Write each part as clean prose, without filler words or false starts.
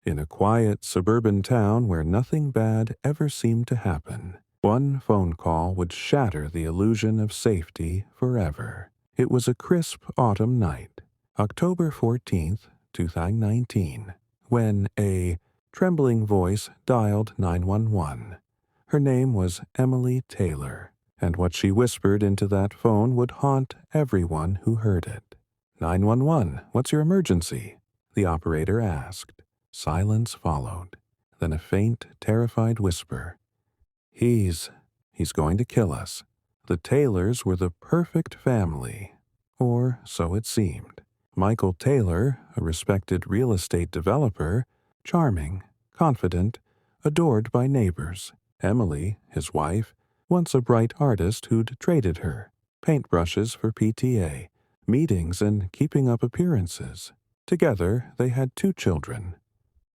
In a quiet suburban town where nothing bad ever seemed to happen, one phone call would shatter the illusion of safety forever. It was a crisp autumn night, October 14th, 2019, when a trembling voice dialed 911. Her name was Emily Taylor, and what she whispered into that phone would haunt everyone who heard it. 911, what's your emergency? The operator asked. Silence followed, then a faint, terrified whisper. He's going to kill us. The Taylors were the perfect family, or so it seemed. Michael Taylor, a respected real estate developer, charming, confident, adored by neighbors. Emily, his wife, once a bright artist who'd traded her, paintbrushes for PTA, meetings and keeping up appearances. Together, they had 2 children,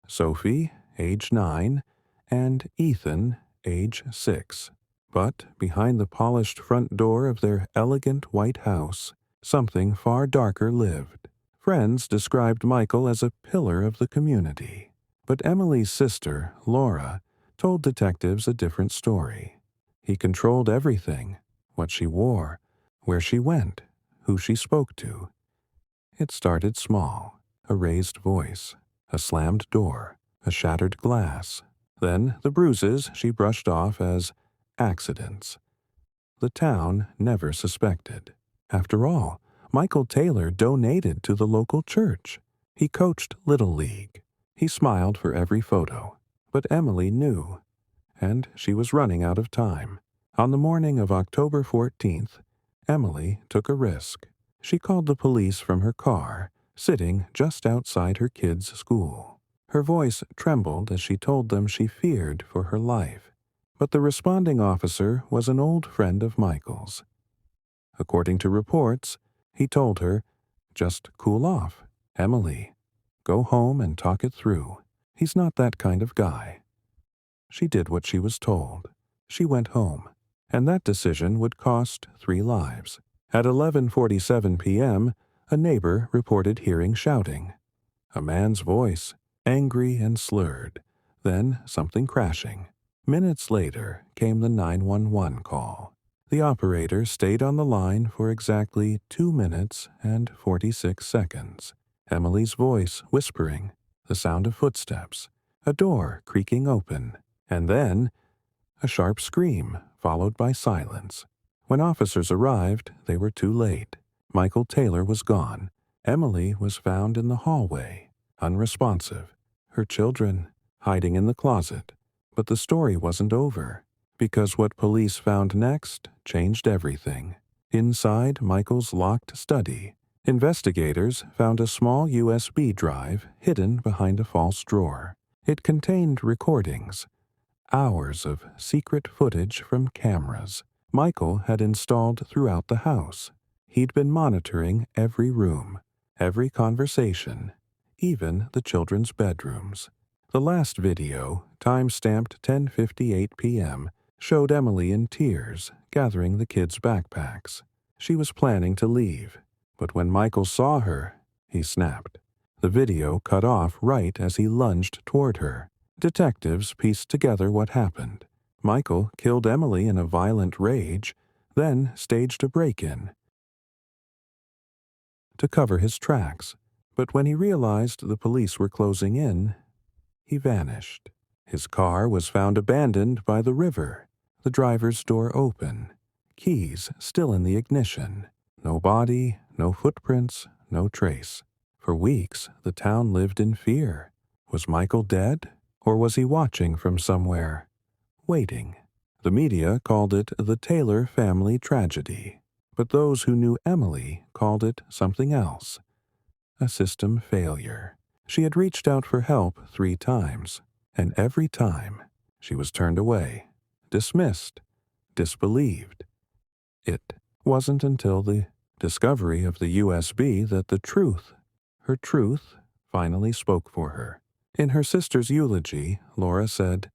Sophie, age 9, and Ethan, age 6. But behind the polished front door of their elegant white house, something far darker lived. Friends described Michael as a pillar of the community. But Emily's sister, Laura, told detectives a different story. He controlled everything, what she wore, where she went, who she spoke to. It started small, a raised voice, a slammed door, a shattered glass. Then the bruises she brushed off as accidents. The town never suspected. After all, Michael Taylor donated to the local church. He coached Little League. He smiled for every photo. But Emily knew, and she was running out of time. On the morning of October 14th, Emily took a risk. She called the police from her car, sitting just outside her kids' school. Her voice trembled as she told them she feared for her life. But the responding officer was an old friend of Michael's. According to reports, he told her, "Just cool off, Emily. Go home and talk it through. He's not that kind of guy." She did what she was told. She went home, and that decision would cost 3 lives. At 11:47 p.m., a neighbor reported hearing shouting. A man's voice, angry and slurred, then something crashing. Minutes later came the 911 call. The operator stayed on the line for exactly 2 minutes and 46 seconds. Emily's voice whispering, the sound of footsteps, a door creaking open, and then a sharp scream followed by silence. When officers arrived, they were too late. Michael Taylor was gone. Emily was found in the hallway, unresponsive, her children hiding in the closet. But the story wasn't over, because what police found next changed everything. Inside Michael's locked study, investigators found a small USB drive hidden behind a false drawer. It contained recordings, hours of secret footage from cameras Michael had installed throughout the house. He'd been monitoring every room, every conversation, even the children's bedrooms. The last video, time-stamped 10:58 p.m., showed Emily in tears, gathering the kids' backpacks. She was planning to leave, but when Michael saw her, he snapped. The video cut off right as he lunged toward her. Detectives pieced together what happened. Michael killed Emily in a violent rage, then staged a break-in to cover his tracks. But when he realized the police were closing in, he vanished. His car was found abandoned by the river, the driver's door open, keys still in the ignition. No body, no footprints, no trace. For weeks, the town lived in fear. Was Michael dead, or was he watching from somewhere? Waiting. The media called it the Taylor family tragedy, but those who knew Emily called it something else. A system failure. She had reached out for help 3 times, and every time she was turned away, dismissed, disbelieved. It wasn't until the discovery of the USB that her truth, finally spoke for her. In her sister's eulogy, Laura said,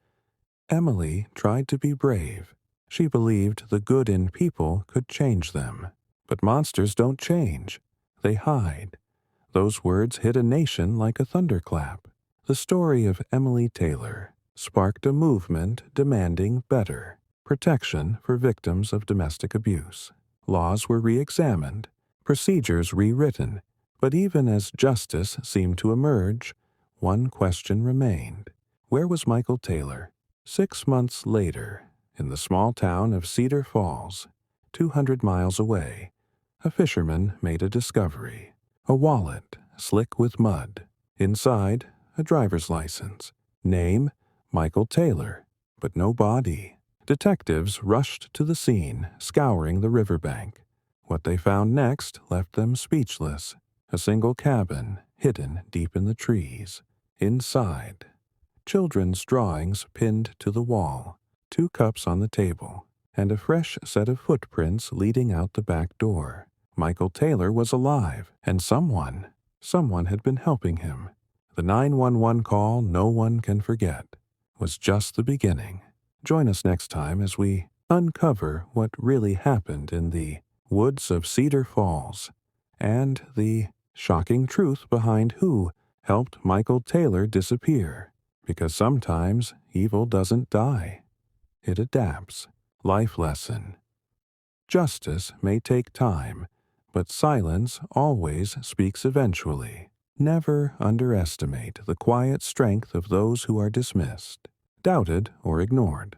"Emily tried to be brave. She believed the good in people could change them. But monsters don't change. They hide." Those words hit a nation like a thunderclap. The story of Emily Taylor sparked a movement demanding better protection for victims of domestic abuse. Laws were re-examined, procedures rewritten, but even as justice seemed to emerge, one question remained. Where was Michael Taylor? 6 months later, in the small town of Cedar Falls, 200 miles away, a fisherman made a discovery. A wallet, slick with mud. Inside, a driver's license. Name, Michael Taylor, but no body. Detectives rushed to the scene, scouring the riverbank. What they found next left them speechless. A single cabin, hidden deep in the trees. Inside, children's drawings pinned to the wall, 2 cups on the table, and a fresh set of footprints leading out the back door. Michael Taylor was alive, and someone had been helping him. The 911 call no one can forget was just the beginning. Join us next time as we uncover what really happened in the woods of Cedar Falls and the shocking truth behind who helped Michael Taylor disappear. Because sometimes evil doesn't die. It adapts. Life lesson. Justice may take time, but silence always speaks eventually. Never underestimate the quiet strength of those who are dismissed, doubted, or ignored.